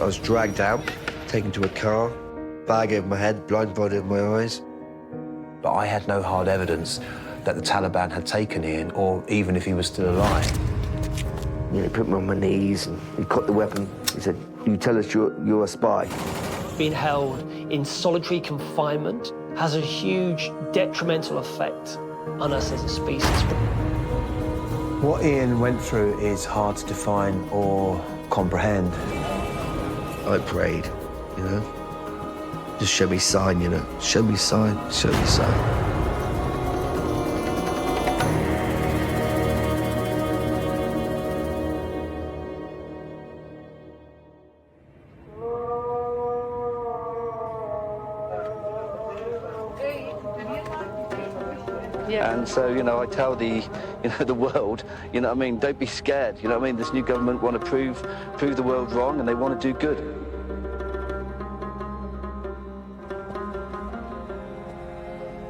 I was dragged out, taken to a car, bag over my head, blindfolded over my eyes. But I had no hard evidence that the Taliban had taken Ian, or even if he was still alive. You know, he put me on my knees and he caught the weapon. He said, "You tell us you're a spy." Being held in solitary confinement has a huge detrimental effect on us as a species. What Ian went through is hard to define or comprehend. I prayed, you know. Just show me sign, you know. Show me sign, show me sign. And so, you know, I tell the world, you know what I mean, don't be scared, you know what I mean? This new government want to prove the world wrong, and they want to do good.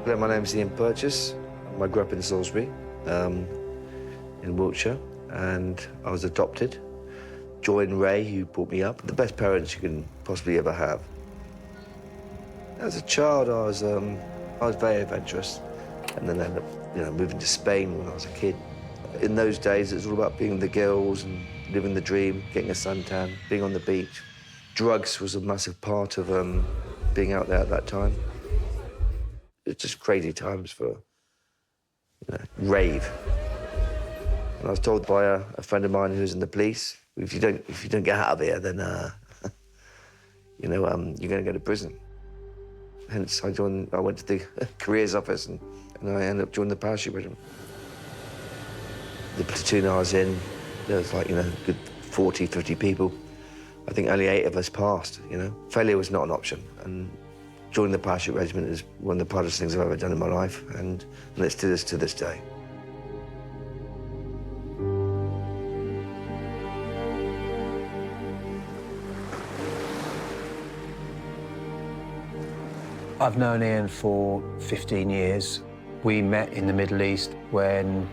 Hello, my name's Ian Purchase. I grew up in Salisbury, in Wiltshire, and I was adopted. Joy and Ray, who brought me up, the best parents you can possibly ever have. As a child, I was very adventurous. And then I ended up, you know, moving to Spain when I was a kid. In those days, it was all about being with the girls and living the dream, getting a suntan, being on the beach. Drugs was a massive part of being out there at that time. It's just crazy times for, you know, rave. And I was told by a friend of mine who was in the police, if you don't get out of here, then you know, you're going to go to prison. Hence, I went to the careers office and I ended up joining the parachute regiment. The platoon I was in, there was like, you know, good 40, 50 people. I think only 8 of us passed, you know. Failure was not an option, and joining the parachute regiment is one of the proudest things I've ever done in my life, and it's to this day. I've known Ian for 15 years. We met in the Middle East when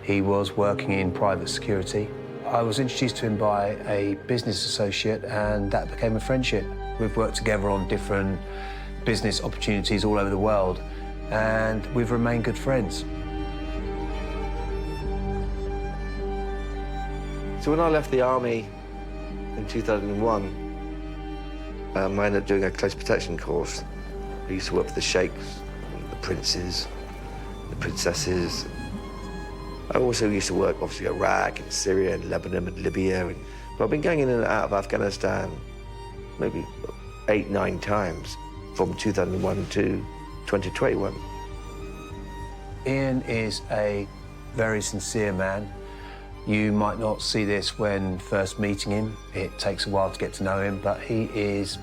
he was working in private security. I was introduced to him by a business associate, and that became a friendship. We've worked together on different business opportunities all over the world, and we've remained good friends. So when I left the army in 2001, I ended up doing a close protection course. I used to work for the sheikhs, the princes, the princesses. I also used to work, obviously, Iraq and Syria and Lebanon and Libya. But I've been going in and out of Afghanistan maybe 8, 9 times from 2001 to 2021. Ian is a very sincere man. You might not see this when first meeting him. It takes a while to get to know him, but he is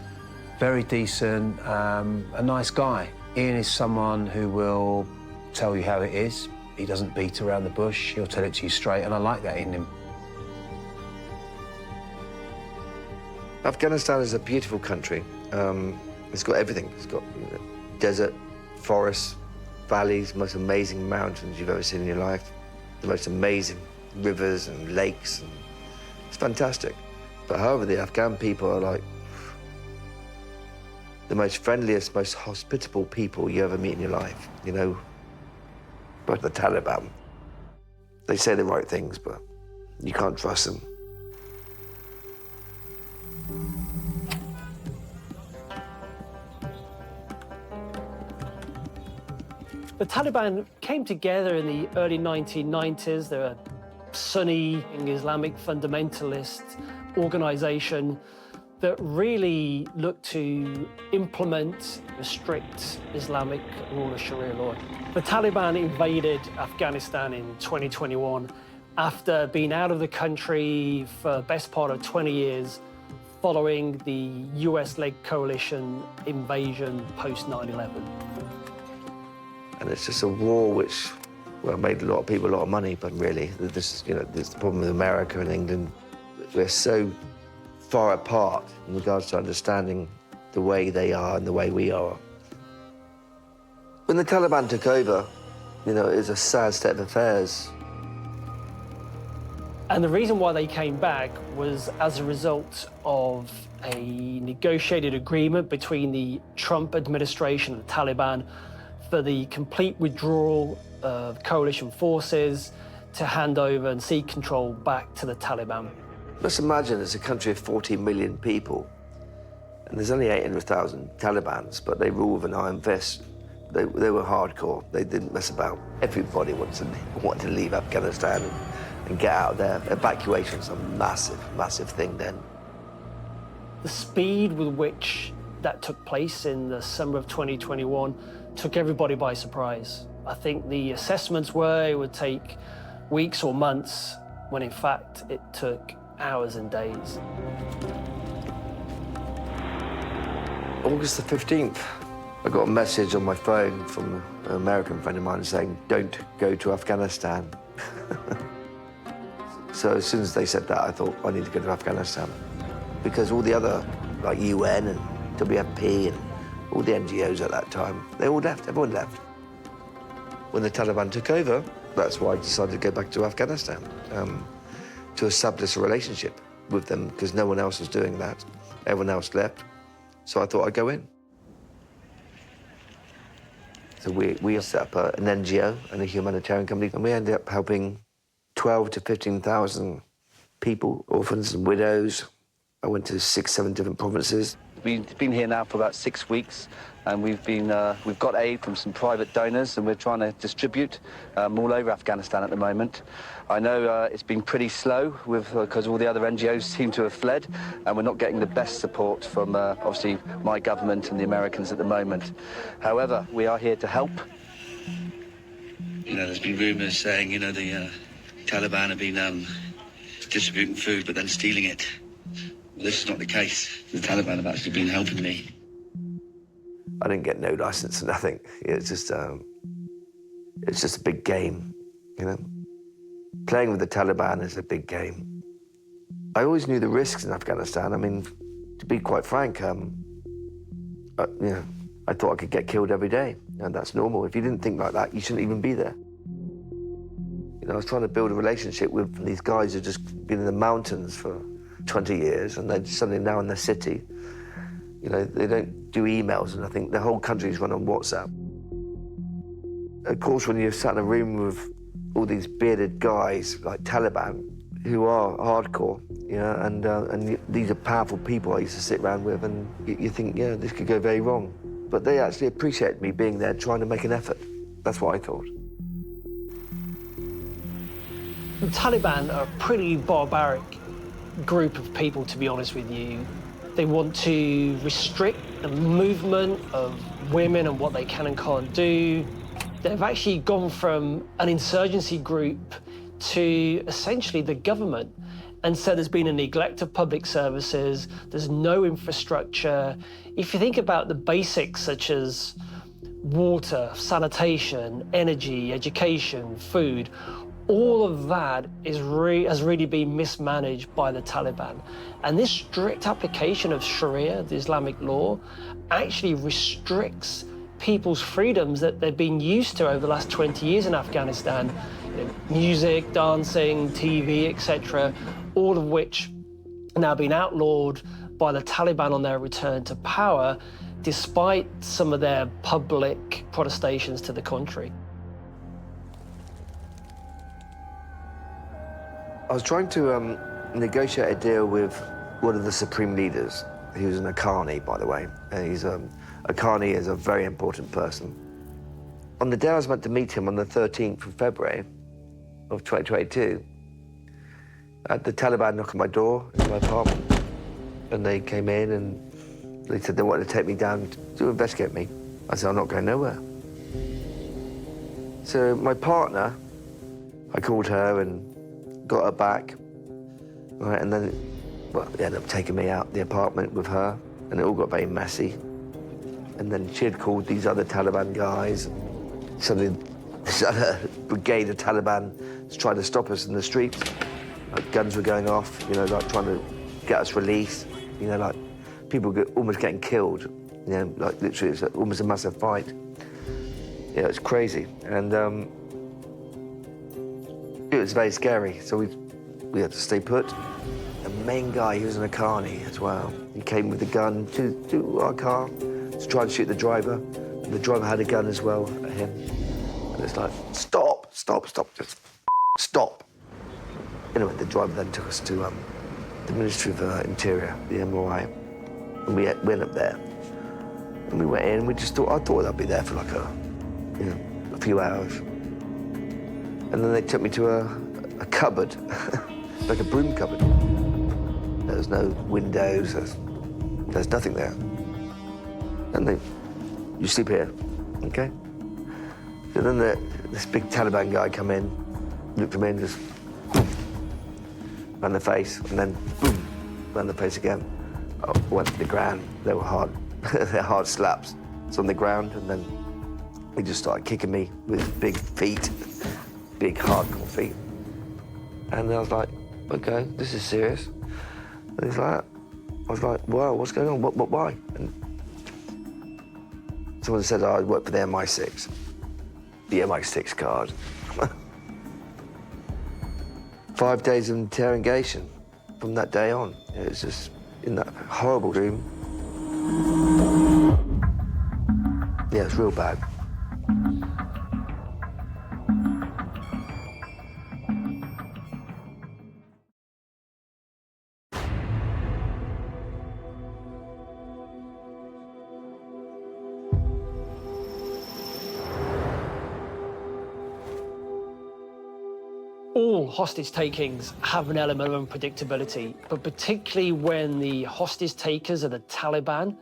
very decent, a nice guy. Ian is someone who will tell you how it is. He doesn't beat around the bush. He'll tell it to you straight, and I like that in him. Afghanistan is a beautiful country. It's got everything. It's got, you know, desert, forests, valleys, most amazing mountains you've ever seen in your life, the most amazing rivers and lakes. And it's fantastic. But however, the Afghan people are like the most friendliest, most hospitable people you ever meet in your life, you know. But the Taliban, they say the right things, but you can't trust them. The Taliban came together in the early 1990s. They're a Sunni Islamic fundamentalist organization that really looked to implement a strict Islamic rule of Sharia law. The Taliban invaded Afghanistan in 2021 after being out of the country for the best part of 20 years following the US-led coalition invasion post 9/11. And it's just a war which, well, made a lot of people a lot of money, but really, this, you know, there's the problem with America and England. We're so far apart in regards to understanding the way they are and the way we are. When the Taliban took over, you know, it was a sad state of affairs. And the reason why they came back was as a result of a negotiated agreement between the Trump administration and the Taliban for the complete withdrawal of coalition forces to hand over and cede control back to the Taliban. Let's imagine it's a country of 14 million people, and there's only 800,000 Talibans, but they rule with an iron fist. They were hardcore. They didn't mess about. Everybody wanted to leave Afghanistan and get out there. Evacuation was a massive, massive thing then. The speed with which that took place in the summer of 2021 took everybody by surprise. I think the assessments were it would take weeks or months, when in fact it took hours and days. August the 15th, I got a message on my phone from an American friend of mine saying, "Don't go to Afghanistan." So as soon as they said that, I thought, I need to go to Afghanistan. Because all the other, like UN and WFP and all the NGOs at that time, they all left, everyone left. When the Taliban took over, that's why I decided to go back to Afghanistan, to establish a relationship with them, because no one else was doing that. Everyone else left, so I thought I'd go in. So we set up an NGO and a humanitarian company, and we ended up helping 12 to 15,000 people, orphans and widows. I went to 6, 7 different provinces. We've been here now for about 6 weeks, and we've got aid from some private donors, and we're trying to distribute all over Afghanistan at the moment. I know it's been pretty slow because all the other NGOs seem to have fled, and we're not getting the best support from obviously my government and the Americans at the moment. However, we are here to help. You know, there's been rumours saying, you know, the Taliban have been distributing food but then stealing it. Well, this is not the case. The Taliban have actually been helping me. I didn't get no license or nothing. It's just a big game, you know. Playing with the Taliban is a big game. I always knew the risks in Afghanistan. I mean, to be quite frank, you know, I thought I could get killed every day, and that's normal. If you didn't think like that, you shouldn't even be there. You know, I was trying to build a relationship with these guys who've just been in the mountains for 20 years, and they're suddenly now in the city. You know, they don't do emails, and I think the whole country's run on WhatsApp. Of course, when you're sat in a room with all these bearded guys like Taliban, who are hardcore, you know, and these are powerful people I used to sit around with, and you think, yeah, this could go very wrong. But they actually appreciate me being there, trying to make an effort. That's what I thought. The Taliban are a pretty barbaric group of people, to be honest with you. They want to restrict the movement of women and what they can and can't do. They've actually gone from an insurgency group to essentially the government. And so there's been a neglect of public services, there's no infrastructure. If you think about the basics such as water, sanitation, energy, education, food, all of that has really been mismanaged by the Taliban. And this strict application of Sharia, the Islamic law, actually restricts people's freedoms that they've been used to over the last 20 years in Afghanistan. You know, music, dancing, TV, etc., all of which are now been outlawed by the Taliban on their return to power, despite some of their public protestations to the contrary. I was trying to negotiate a deal with one of the supreme leaders. He was an Akani, by the way. Akani is a very important person. On the day I was meant to meet him, on the 13th of February of 2022, I had the Taliban knock on my door in my apartment, and they came in and they said they wanted to take me down to investigate me. I said, I'm not going nowhere. So my partner, I called her and got her back, right, and then, well, they ended up taking me out the apartment with her, and it all got very messy. And then she had called these other Taliban guys. Suddenly, this other brigade of Taliban was trying to stop us in the streets. Like, guns were going off, you know, like trying to get us released. You know, like people almost getting killed. You know, like literally, it's almost a massive fight. Yeah, it's crazy, and it was very scary. So we had to stay put. The main guy, he was in a carny as well. He came with a gun to our car to try and shoot the driver. And the driver had a gun as well at him. And it's like, stop, stop, stop, just stop. Anyway, the driver then took us to the Ministry of Interior, the MOI. And we went up there. And we went in, we just thought, I thought I'd be there for like a few hours. And then they took me to a cupboard, like a broom cupboard. There's no windows, there's nothing there. And you sleep here, okay? So then this big Taliban guy come in, looked at me and just boom, ran the face, and then boom, ran the face again. I went to the ground, they were hard, they're hard slaps. It's on the ground, and then he just started kicking me with his big feet, big hardcore feet. And I was like, okay, this is serious. And he's like, I was like, wow, what's going on? Why? And someone said, I work for the MI6. The MI6 card. 5 days of interrogation from that day on. It was just in that horrible room. Yeah, it's real bad. All hostage takings have an element of unpredictability, but particularly when the hostage takers are the Taliban,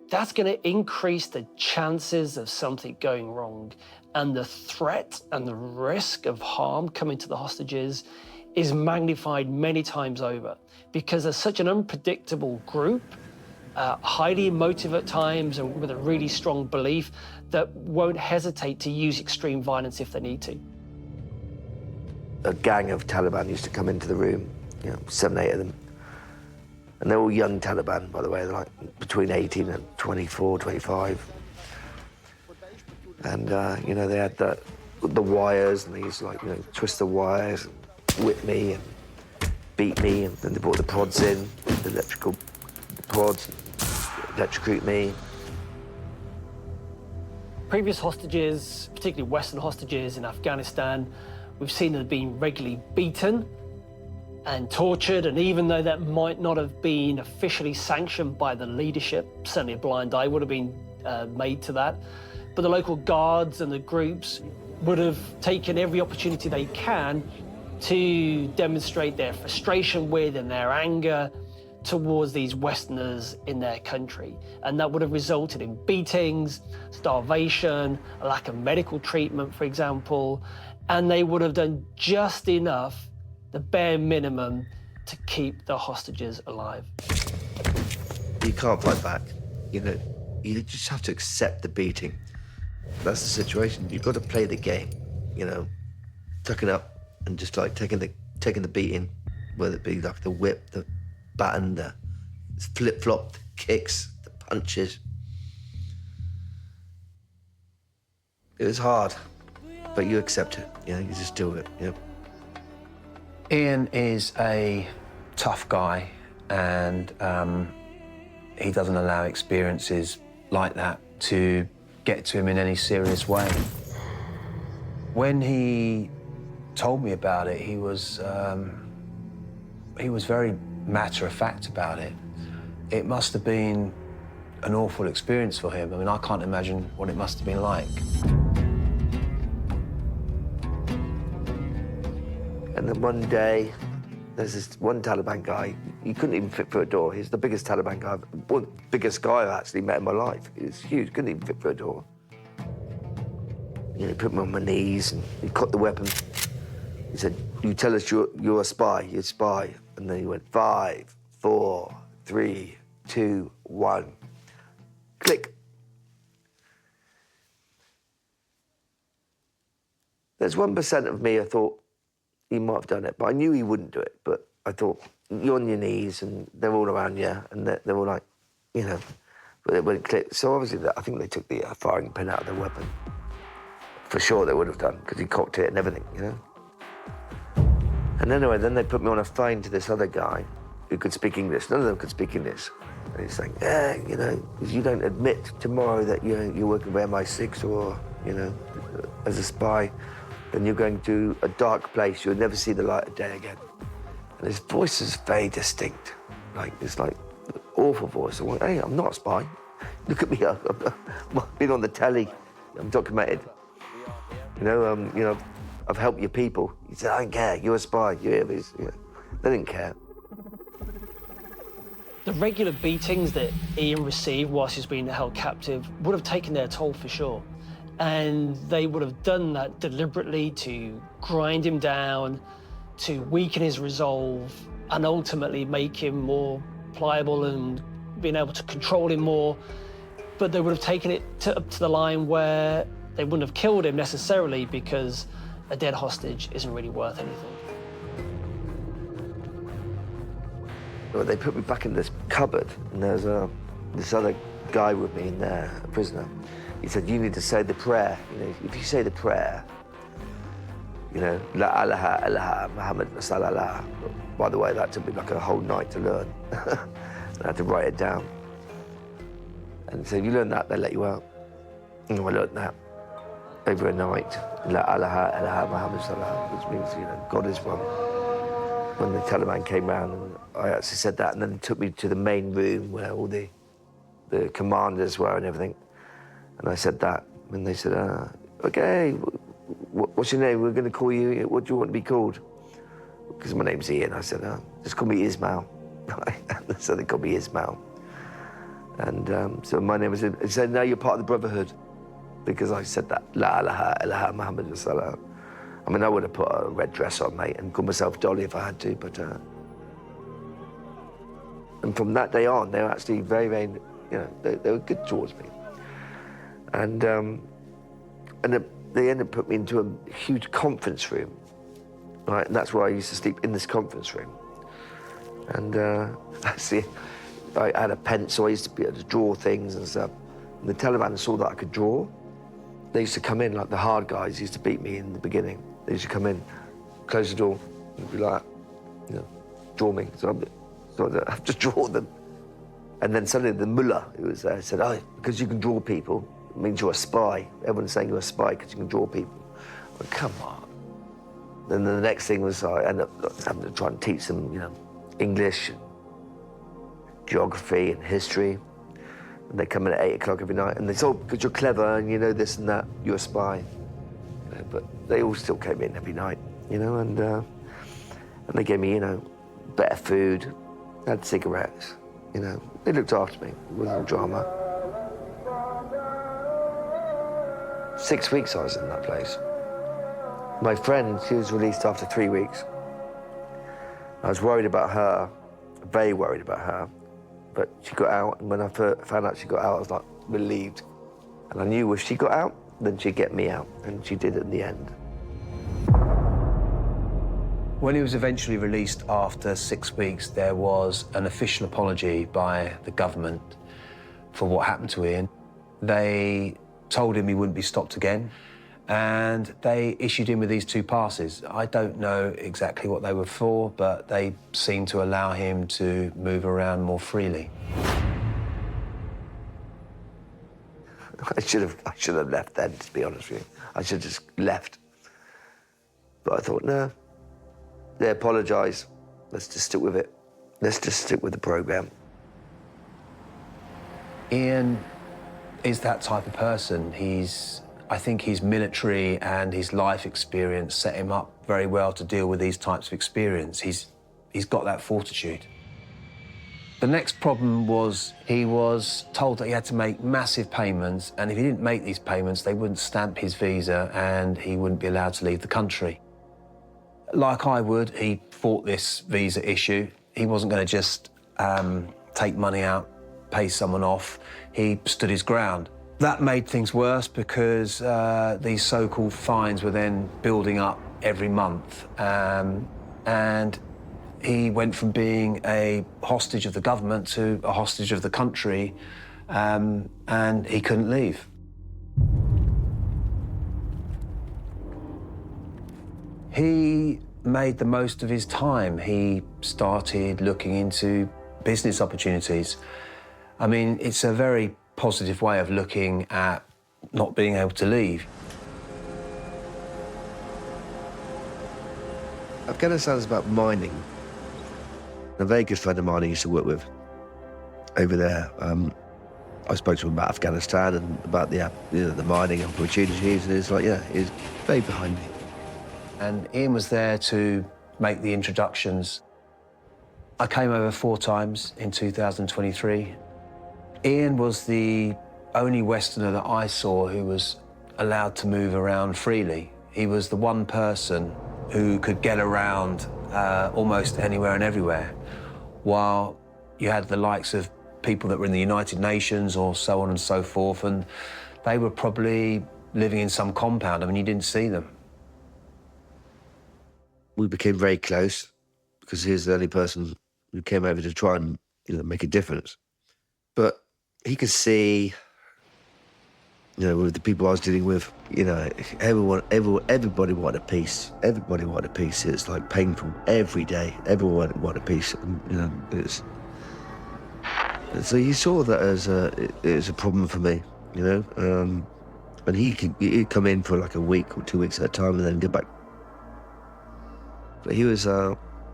that's going to increase the chances of something going wrong. And the threat and the risk of harm coming to the hostages is magnified many times over because they're such an unpredictable group, highly emotive at times and with a really strong belief that won't hesitate to use extreme violence if they need to. A gang of Taliban used to come into the room, 7, 8 of them. And they're all young Taliban, by the way. They're like between 18 and 24, 25. And, they had the wires, and they used to, twist the wires, and whip me and beat me. And then they brought the prods in, the electrical prods, electrocute me. Previous hostages, particularly Western hostages in Afghanistan, we've seen them being regularly beaten and tortured, and even though that might not have been officially sanctioned by the leadership, certainly a blind eye would have been made to that, but the local guards and the groups would have taken every opportunity they can to demonstrate their frustration with and their anger towards these Westerners in their country. And that would have resulted in beatings, starvation, a lack of medical treatment, for example, and they would have done just enough, the bare minimum, to keep the hostages alive. You can't fight back. You just have to accept the beating. That's the situation. You've got to play the game, tucking up and just taking the beating, whether it be like the whip, the baton, the flip-flop, the kicks, the punches. It was hard, but you accept it, you just do it, Ian is a tough guy, and he doesn't allow experiences like that to get to him in any serious way. When he told me about it, he was very matter-of-fact about it. It must have been an awful experience for him. I mean, I can't imagine what it must have been like. And then one day, there's this one Taliban guy. He couldn't even fit through a door. He's the biggest Taliban guy, biggest guy I've actually met in my life. He was huge, couldn't even fit through a door. He put me on my knees and he cocked the weapon. He said, "You tell us you're a spy, you're a spy." And then he went 5, 4, 3, 2, 1. Click. There's 1% of me, I thought, he might have done it, but I knew he wouldn't do it. But I thought, you're on your knees and they're all around you, and they're all like, but it wouldn't click. So obviously, I think they took the firing pin out of the weapon. For sure they would have done, because he cocked it and everything, And anyway, then they put me on a phone to this other guy who could speak English. None of them could speak English. And he's saying, yeah, you know, if you don't admit tomorrow that you're working for MI6 or, you know, as a spy, then you're going to a dark place. You'll never see the light of day again. And his voice is very distinct. Like, it's like an awful voice. I went, hey, I'm not a spy. Look at me, I've been on the telly. I'm documented. You know, I've helped your people. He said, I don't care, you're a spy. You know, they didn't care. The regular beatings that Ian received whilst he's been held captive would have taken their toll for sure. And they would have done that deliberately to grind him down, to weaken his resolve, and ultimately make him more pliable and being able to control him more. But they would have taken it up to the line where they wouldn't have killed him necessarily, because a dead hostage isn't really worth anything. Well, they put me back in this cupboard, and there's this other guy with me in there, a prisoner. He said, you need to say the prayer. You know, if you say the prayer, you know, La ilaha illallah Muhammad Rasulullah. By the way, that took me like a whole night to learn. I had to write it down. And so if you learn that, they let you out. And I learned that over a night. La ilaha illallah Muhammad Rasulullah, which means, you know, God is one. When the Taliban came round, and I actually said that, and then they took me to the main room where all the commanders were and everything. And I said that, and they said, okay, what's your name? We're going to call you, what do you want to be called? Because my name's Ian. I said, just call me Ismail. So they called me Ismail. And so my name was, he said, no, you're part of the Brotherhood. Because I said that, La ilaha illallah Muhammad Rasulullah. I mean, I would have put a red dress on, mate, and called myself Dolly if I had to, but... And from that day on, they were actually very, very, you know, they were good towards me. And they ended up putting me into a huge conference room, right? And that's where I used to sleep, in this conference room. And actually, I had a pencil, I used to be able to draw things and stuff. And the Taliban saw that I could draw. They used to come in, like the hard guys used to beat me in the beginning. They used to come in, close the door, and be like, you know, draw me. So I have to draw them. And then suddenly the mullah who was there said, oh, because you can draw people, it means you're a spy. Everyone's saying you're a spy because you can draw people. I went, come on. Then the next thing was I ended up having to try and teach them, you know, English, geography and history. And they come in at 8 o'clock every night, and they say, oh, because you're clever and you know this and that, you're a spy. You know, but they all still came in every night, you know, and they gave me, you know, better food, had cigarettes, you know. They looked after me, it wasn't all drama. 6 weeks I was in that place. My friend, she was released after 3 weeks. I was worried about her, very worried about her. But she got out, and when I found out she got out, I was like relieved. And I knew if she got out, then she'd get me out, and she did in the end. When he was eventually released after 6 weeks, there was an official apology by the government for what happened to Ian. They told him he wouldn't be stopped again, and they issued him with these 2 passes. I don't know exactly what they were for, but they seemed to allow him to move around more freely. I should have left then, to be honest with you. I should have just left. But I thought, no, they apologise. Let's just stick with it. Let's just stick with the programme. Ian is that type of person. I think his military and his life experience set him up very well to deal with these types of experience. He's got that fortitude. The next problem was he was told that he had to make massive payments, and if he didn't make these payments, they wouldn't stamp his visa and he wouldn't be allowed to leave the country. Like I would, he fought this visa issue. He wasn't going to just take money out, pay someone off. He stood his ground. That made things worse because these so-called fines were then building up every month. And he went from being a hostage of the government to a hostage of the country, and he couldn't leave. He made the most of his time. He started looking into business opportunities. I mean, it's a very positive way of looking at not being able to leave. Afghanistan is about mining. A very good friend of mine I used to work with over there. I spoke to him about Afghanistan and about the mining opportunities, and he's like, yeah, he's very behind me. And Ian was there to make the introductions. I came over 4 times in 2023. Ian was the only Westerner that I saw who was allowed to move around freely. He was the one person who could get around almost anywhere and everywhere, while you had the likes of people that were in the United Nations or so on and so forth, and they were probably living in some compound. I mean, you didn't see them. We became very close because he was the only person who came over to try and make a difference. But he could see, with the people I was dealing with, everybody wanted a piece. Everybody wanted a piece. It's like painful every day. Everyone wanted a piece. So he saw that as a problem for me, and he'd come in for like a week or 2 weeks at a time and then go back. But he was,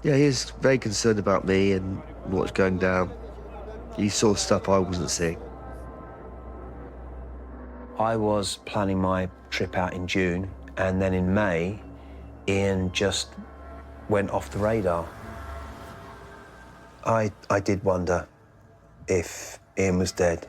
he was very concerned about me and what's going down. He saw stuff I wasn't seeing. I was planning my trip out in June, and then in May, Ian just went off the radar. I did wonder if Ian was dead.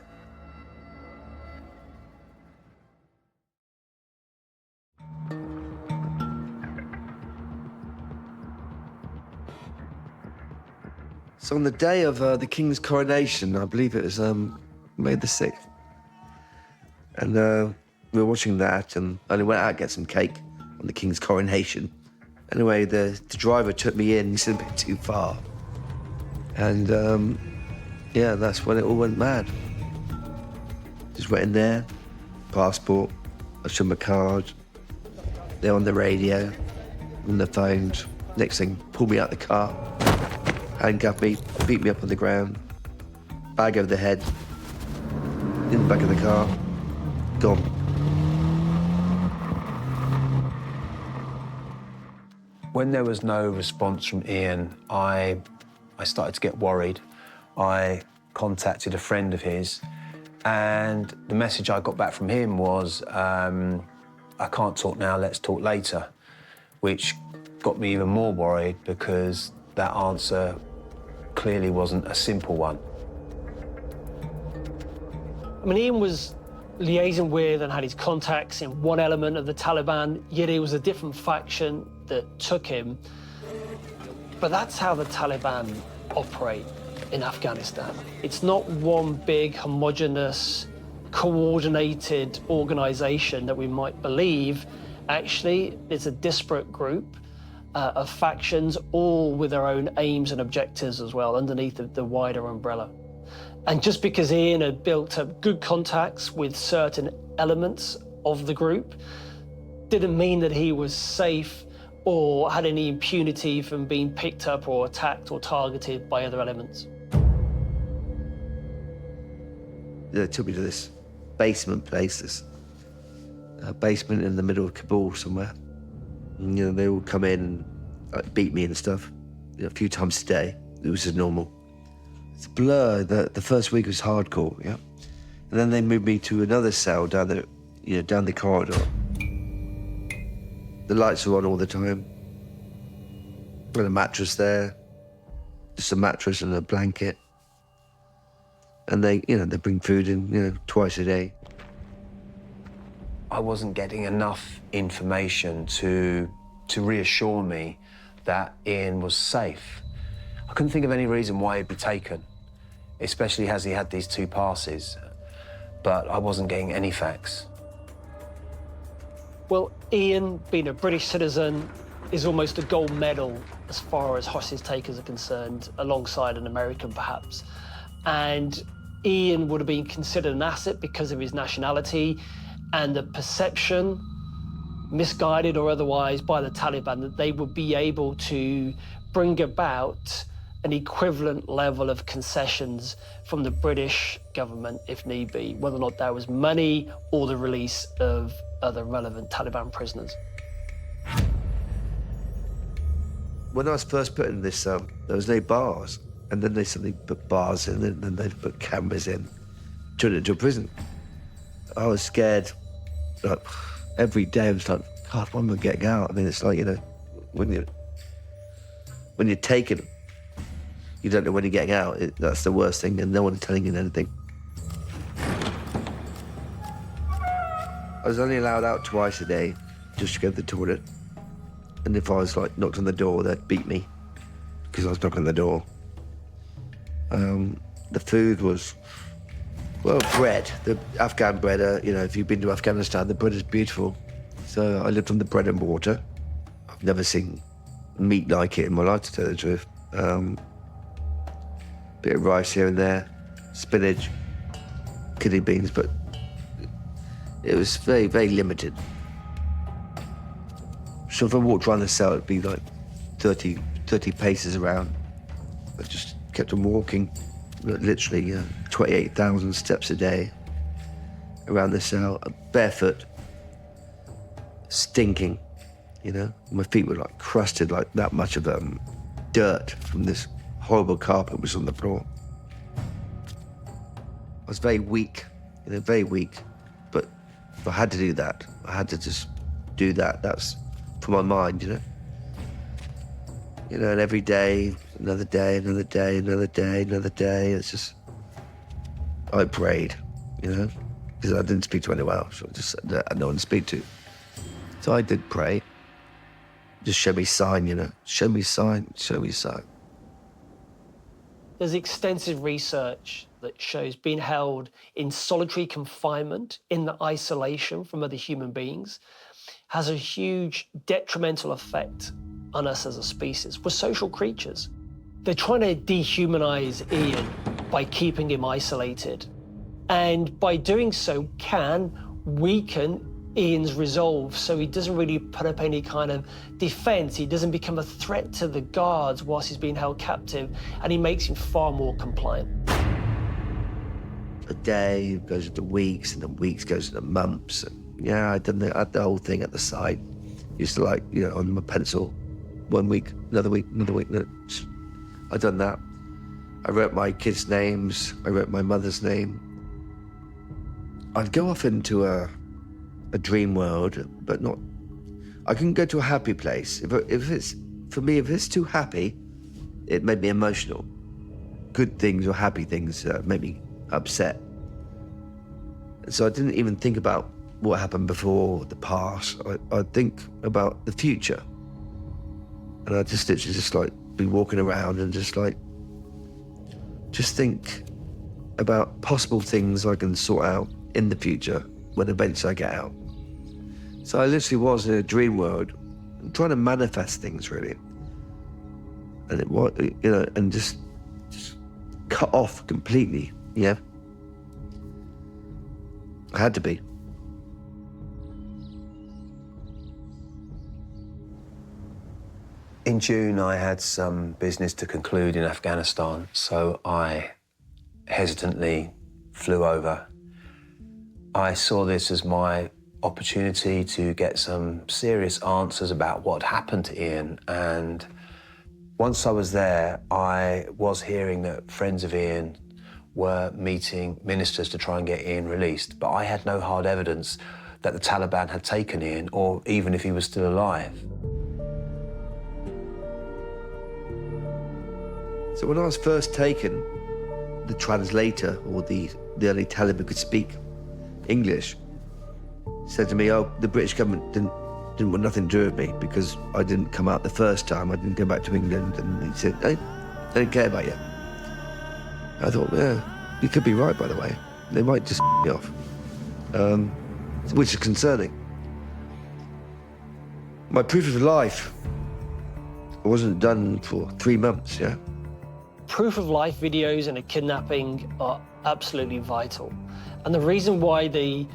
So on the day of the King's coronation, I believe it was May the 6th, and we were watching that, and I went out to get some cake on the King's coronation. Anyway, the driver took me in. He said a bit too far, and that's when it all went mad. Just went in there, passport, I showed my card. They're on the radio, on the phones. Next thing, pulled me out the car, handcuffed me, beat me up on the ground, bag over the head, in the back of the car, gone. When there was no response from Ian, I started to get worried. I contacted a friend of his, and the message I got back from him was, I can't talk now, let's talk later, which got me even more worried because that answer clearly wasn't a simple one. I mean, Ian was liaising with and had his contacts in one element of the Taliban, yet it was a different faction that took him. But that's how the Taliban operate in Afghanistan. It's not one big, homogenous, coordinated organization that we might believe. Actually, it's a disparate group of factions, all with their own aims and objectives as well, underneath the wider umbrella. And just because Ian had built up good contacts with certain elements of the group, didn't mean that he was safe or had any impunity from being picked up or attacked or targeted by other elements. They took me to this basement place, this basement in the middle of Kabul somewhere. And, they all come in and beat me and stuff, a few times a day. It was just normal. It's a blur. The first week was hardcore, yeah. And then they moved me to another cell down the corridor. The lights were on all the time. And a mattress there, just a mattress and a blanket. And they bring food in, twice a day. I wasn't getting enough information to reassure me that Ian was safe. I couldn't think of any reason why he'd be taken, especially as he had these 2 passes, but I wasn't getting any facts. Well, Ian, being a British citizen, is almost a gold medal as far as hostage takers are concerned, alongside an American perhaps. And Ian would have been considered an asset because of his nationality and the perception misguided or otherwise by the Taliban, that they would be able to bring about an equivalent level of concessions from the British government, if need be, whether or not that was money or the release of other relevant Taliban prisoners. When I was first put in this cell, there was no bars, and then they suddenly put bars in, and then they put cameras in, turned it into a prison. I was scared, like, every day I was like, God, when am I getting out? I mean, it's like, you know, when you're taken, you don't know when you're getting out. That's the worst thing, and no one's telling you anything. I was only allowed out twice a day, just to go to the toilet. And if I was, like, knocked on the door, they'd beat me because I was knocking on the door. The food was, well, bread. The Afghan bread, you know, if you've been to Afghanistan, the bread is beautiful. So I lived on the bread and water. I've never seen meat like it in my life, to tell the truth. Bit of rice here and there, spinach, kidney beans, but it was very, very limited. So if I walked around the cell, it'd be like 30 paces around. I just kept on walking, literally 28,000 steps a day around the cell, barefoot, stinking, you know. My feet were like crusted, like that much of dirt from this horrible carpet was on the floor. I was very weak, you know, very weak, but if I had to do that, I had to just do that. That's for my mind, you know. You know, and every day, another day, another day, another day, another day. It's just, I prayed, you know, because I didn't speak to anyone else. I just had no one to speak to. So I did pray. Just show me sign, you know. Show me sign, show me sign. There's extensive research that shows being held in solitary confinement, in the isolation from other human beings, has a huge detrimental effect on us as a species. We're social creatures. They're trying to dehumanize Ian by keeping him isolated. And by doing so can weaken Ian's resolve, so he doesn't really put up any kind of defense. He doesn't become a threat to the guards whilst he's being held captive, and he makes him far more compliant. A day goes into weeks, and then weeks goes into months. And yeah, I did the whole thing at the side. Used to, like, you know, on my pencil, 1 week, another week, another week. I'd done that. I wrote my kids' names. I wrote my mother's name. I'd go off into a dream world, but not. I can go to a happy place. If it's, for me, if it's too happy, it made me emotional. Good things or happy things made me upset. So I didn't even think about what happened before, the past. I'd think about the future. And I just literally just like be walking around and just think about possible things I can sort out in the future when eventually I get out. So I literally was in a dream world, trying to manifest things, really. And it was, you know, and just cut off completely, yeah. I had to be. In June, I had some business to conclude in Afghanistan, so I hesitantly flew over. I saw this as my opportunity to get some serious answers about what happened to Ian, and once I was there, I was hearing that friends of Ian were meeting ministers to try and get Ian released, but I had no hard evidence that the Taliban had taken Ian, or even if he was still alive. So when I was first taken, the translator, or the only Taliban could speak English, said to me, "Oh, the British government didn't want nothing to do with me because I didn't come out the first time. I didn't go back to England." And he said, "They don't care about you." I thought, yeah, you could be right, by the way. They might just me off, which is concerning. My proof of life wasn't done for 3 months, yeah. Proof of life videos in a kidnapping are absolutely vital. And the reason why the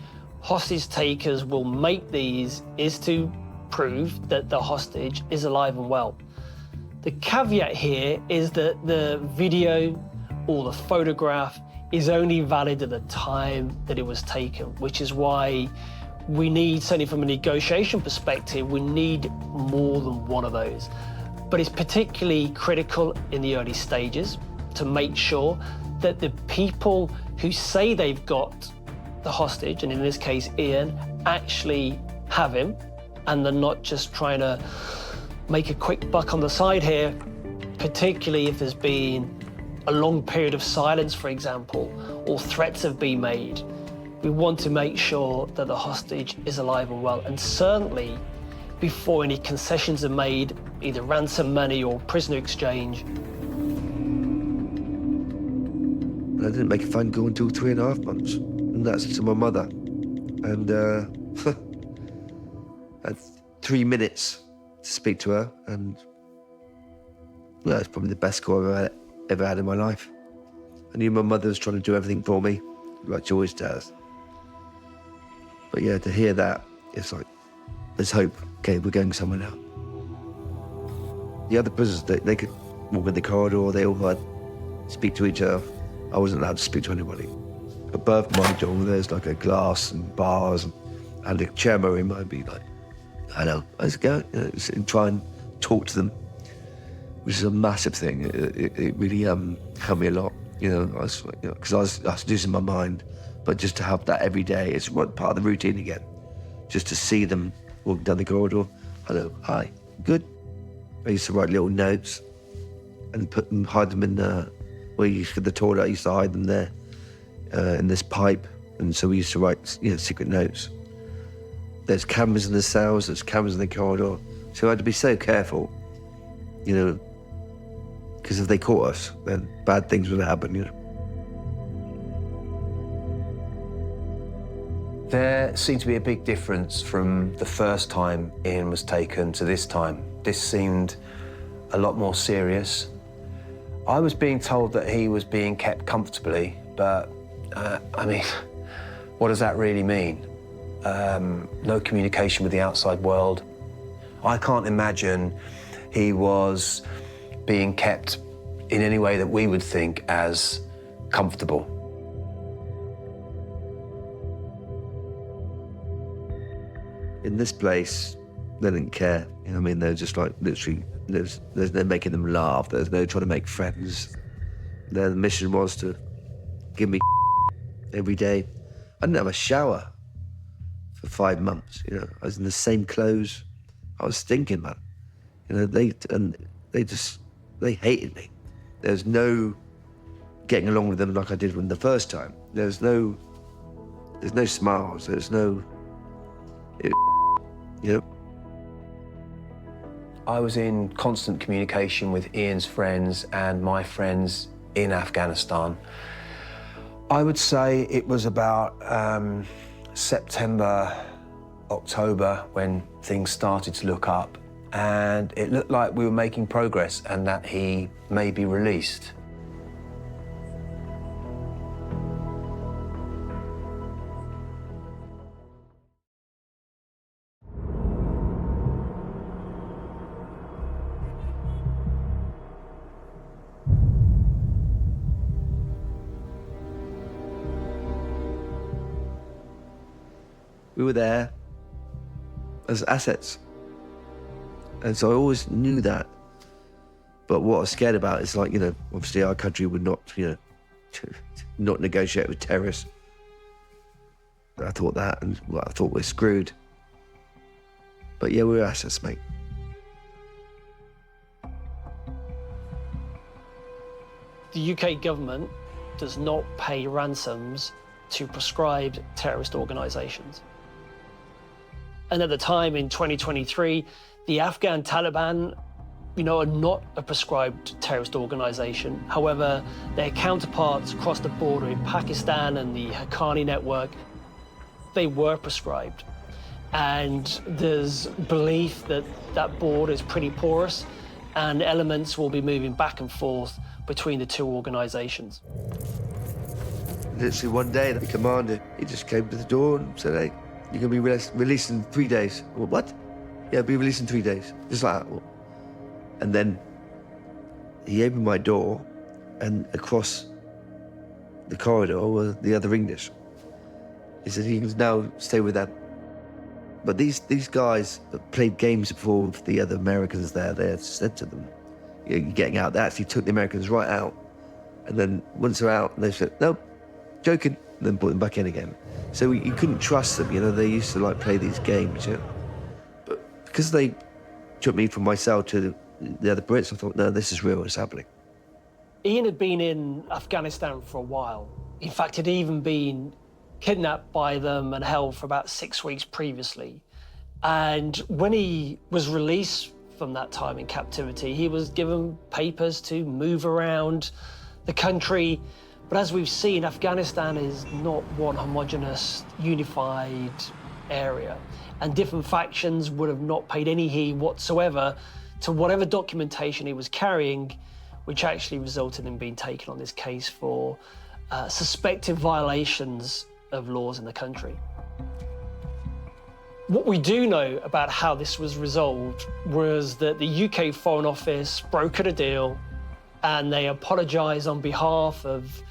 hostage takers will make these is to prove that the hostage is alive and well. The caveat here is that the video or the photograph is only valid at the time that it was taken, which is why we need, certainly from a negotiation perspective, we need more than one of those. But it's particularly critical in the early stages to make sure that the people who say they've got the hostage, and in this case Ian, actually have him, and they're not just trying to make a quick buck on the side here, particularly if there's been a long period of silence, for example, or threats have been made. We want to make sure that the hostage is alive and well, and certainly before any concessions are made, either ransom money or prisoner exchange. I didn't make a phone call until 3.5 months, and that's to my mother. And I had 3 minutes to speak to her, and well, it's probably the best call I've ever had in my life. I knew my mother was trying to do everything for me, like she always does. But yeah, to hear that, it's like, there's hope. Okay, we're going somewhere now. The other prisoners, they could walk in the corridor, they all had speak to each other. I wasn't allowed to speak to anybody. Above my door, there's like a glass and bars, and a chairman reminded me, like, hello, how's it going? You know, and try and talk to them, which is a massive thing. It really helped me a lot, you know, because I was losing my mind. But just to have that every day, it's part of the routine again. Just to see them walking down the corridor, hello, hi, good. I used to write little notes and hide them in the toilet. I used to hide them there in this pipe, and so we used to write, you know, secret notes. There's cameras in the cells, there's cameras in the corridor, so I had to be so careful, you know, because if they caught us, then bad things would happen, you know. There seemed to be a big difference from the first time Ian was taken to this time. This seemed a lot more serious. I was being told that he was being kept comfortably, but I mean, what does that really mean? No communication with the outside world. I can't imagine he was being kept in any way that we would think as comfortable. In this place, they didn't care. You know what I mean? They're just like, literally, there's no making them laugh. There's no trying to make friends. Their mission was to give me every day. I didn't have a shower for 5 months, you know. I was in the same clothes. I was stinking, man. You know, they hated me. There's no getting along with them like I did when the first time. There's no smiles. There's no, you know. I was in constant communication with Ian's friends and my friends in Afghanistan. I would say it was about September, October when things started to look up, and it looked like we were making progress and that he may be released. We were there as assets. And so I always knew that. But what I was scared about is, like, you know, obviously our country would not, you know, not negotiate with terrorists. I thought that, and well, I thought we're screwed. But yeah, we're assets, mate. The UK government does not pay ransoms to proscribed terrorist organisations. And at the time, in 2023, the Afghan Taliban, you know, are not a prescribed terrorist organisation. However, their counterparts across the border in Pakistan and the Haqqani network, they were prescribed. And there's belief that that border is pretty porous, and elements will be moving back and forth between the two organisations. Literally one day, the commander, he just came to the door and said, hey, you're going to be released in 3 days. Well, what? Yeah, be released in 3 days. Just like that. And then he opened my door, and across the corridor were the other English. He said, you can now stay with them. But these guys played games before with the other Americans there. They had said to them, you're getting out. They actually took the Americans right out. And then once they're out, they said, no, joking, and then brought them back in again. So you couldn't trust them, you know, they used to like play these games, you know. But because they took me from my cell to the other Brits, I thought, no, this is real, it's happening. Ian had been in Afghanistan for a while. In fact, he'd even been kidnapped by them and held for about 6 weeks previously. And when he was released from that time in captivity, he was given papers to move around the country. But as we've seen, Afghanistan is not one homogenous, unified area. And different factions would have not paid any heed whatsoever to whatever documentation he was carrying, which actually resulted in being taken on this case for suspected violations of laws in the country. What we do know about how this was resolved was that the UK Foreign Office brokered a deal and they apologised on behalf of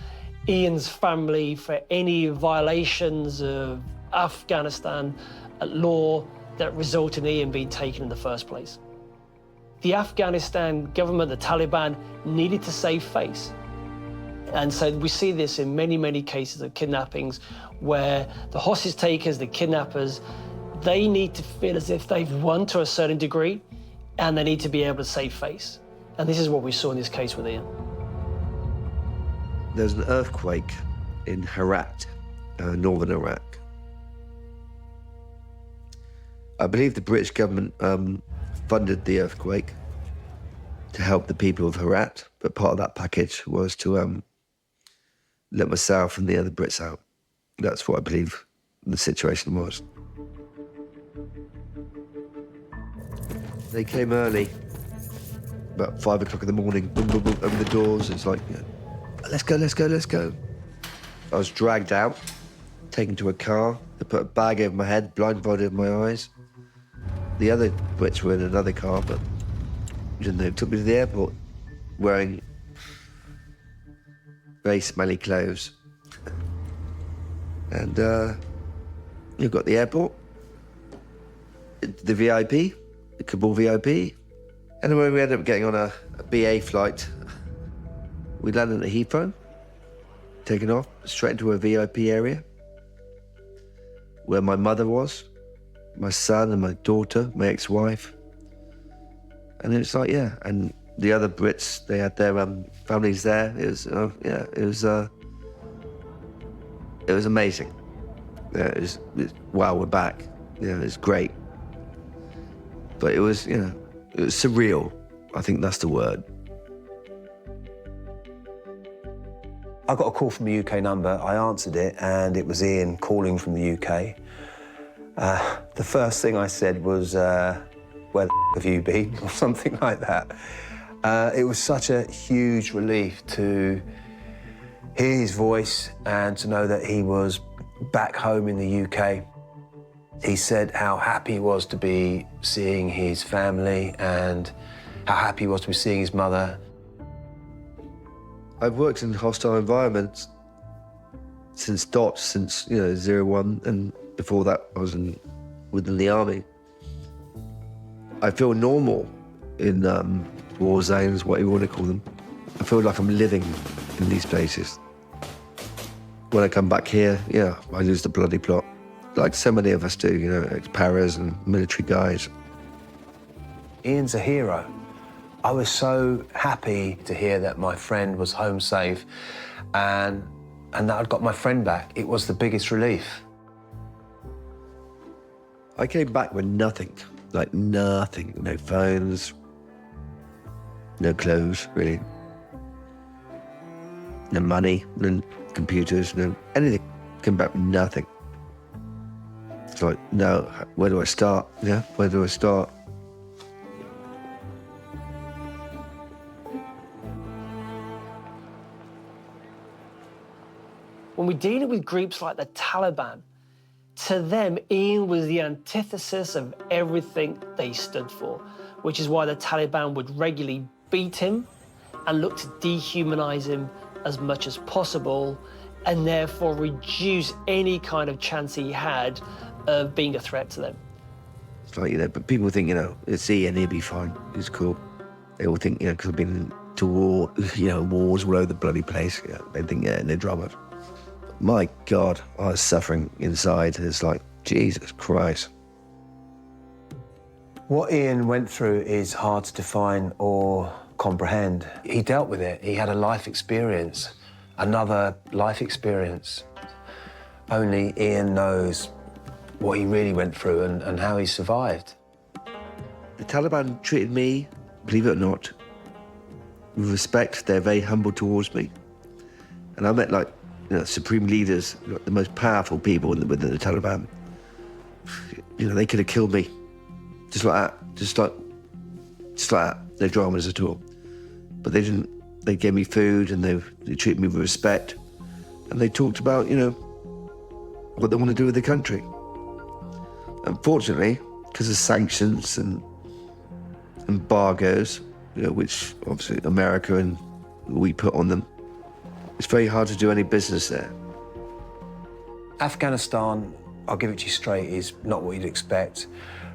Ian's family for any violations of Afghanistan law that resulted in Ian being taken in the first place. The Afghanistan government, the Taliban, needed to save face. And so we see this in many, many cases of kidnappings where the hostage takers, the kidnappers, they need to feel as if they've won to a certain degree and they need to be able to save face. And this is what we saw in this case with Ian. There's an earthquake in Herat, northern Iraq. I believe the British government funded the earthquake to help the people of Herat, but part of that package was to let myself and the other Brits out. That's what I believe the situation was. They came early, about 5 o'clock in the morning, boom, boom, boom, open the doors. It's like, you know, let's go, let's go, let's go. I was dragged out, taken to a car. They put a bag over my head, blindfolded my eyes. The other Brits were in another car, but they took me to the airport wearing very smelly clothes. And you've got the airport, the VIP, the Kabul VIP. Anyway, we ended up getting on a BA flight. We landed at Heathrow, taken off, straight into a VIP area where my mother was, my son and my daughter, my ex-wife. And it's like, yeah, and the other Brits, they had their families there. It was, yeah, it was amazing. Yeah, it was, wow, we're back. Yeah, it was great. But it was, you know, it was surreal. I think that's the word. I got a call from a UK number. I answered it, and it was Ian calling from the UK. The first thing I said was, where the have you been? Or something like that. It was such a huge relief to hear his voice and to know that he was back home in the UK. He said how happy he was to be seeing his family and how happy he was to be seeing his mother. I've worked in hostile environments since DOTS, since, you know, 01, and before that I was within the army. I feel normal in war zones, what you want to call them. I feel like I'm living in these places. When I come back here, yeah, I lose the bloody plot. Like so many of us do, you know, ex-paras and military guys. Ian's a hero. I was so happy to hear that my friend was home safe and that I'd got my friend back. It was the biggest relief. I came back with nothing, like nothing. No phones, no clothes, really. No money, no computers, no anything. Came back with nothing. It's like, no, where do I start? Yeah, where do I start? when we're dealing with groups like the Taliban, to them, Ian was the antithesis of everything they stood for, which is why the Taliban would regularly beat him and look to dehumanize him as much as possible, and therefore reduce any kind of chance he had of being a threat to them. It's like, you know, but people think, you know, it's Ian, he'll be fine, he's cool. They all think, you know, because I've been to war, you know, wars all over the bloody place, you know, they think, yeah, they're drama. My God, I was suffering inside. It's like, Jesus Christ. What Ian went through is hard to define or comprehend. He dealt with it. He had a life experience, another life experience. Only Ian knows what he really went through and how he survived. The Taliban treated me, believe it or not, with respect. They're very humble towards me. And I met, like, you know, supreme leaders, like the most powerful people within the Taliban. You know, they could have killed me, just like that, just like that. No dramas at all. But they didn't. They gave me food and they treated me with respect. And they talked about, you know, what they want to do with the country. Unfortunately, because of sanctions and embargoes, you know, which obviously America and we put on them, it's very hard to do any business there. Afghanistan, I'll give it to you straight, is not what you'd expect.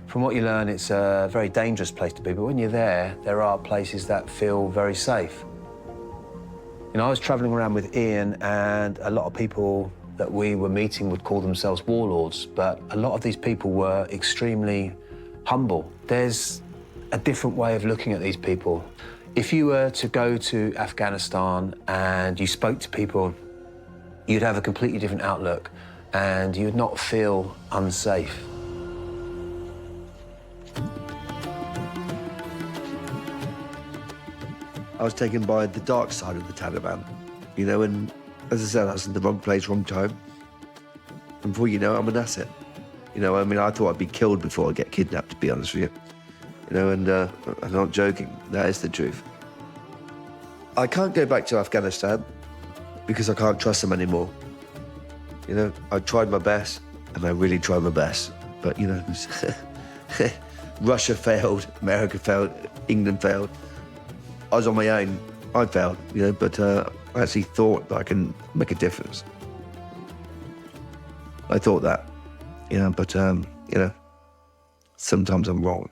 From what you learn, it's a very dangerous place to be, but when you're there are places that feel very safe. You know, I was travelling around with Ian, and a lot of people that we were meeting would call themselves warlords, but a lot of these people were extremely humble. There's a different way of looking at these people. If you were to go to Afghanistan and you spoke to people, you'd have a completely different outlook and you'd not feel unsafe. I was taken by the dark side of the Taliban, you know, and as I said, I was in the wrong place, wrong time. And before you know it, I'm an asset. You know, I mean, I thought I'd be killed before I get kidnapped, to be honest with you. You know, and I'm not joking, that is the truth. I can't go back to Afghanistan because I can't trust them anymore. You know, I tried my best, and I really tried my best. But, you know, Russia failed, America failed, England failed. I was on my own, I failed, you know, but I actually thought that I can make a difference. I thought that, you know, but, you know, sometimes I'm wrong.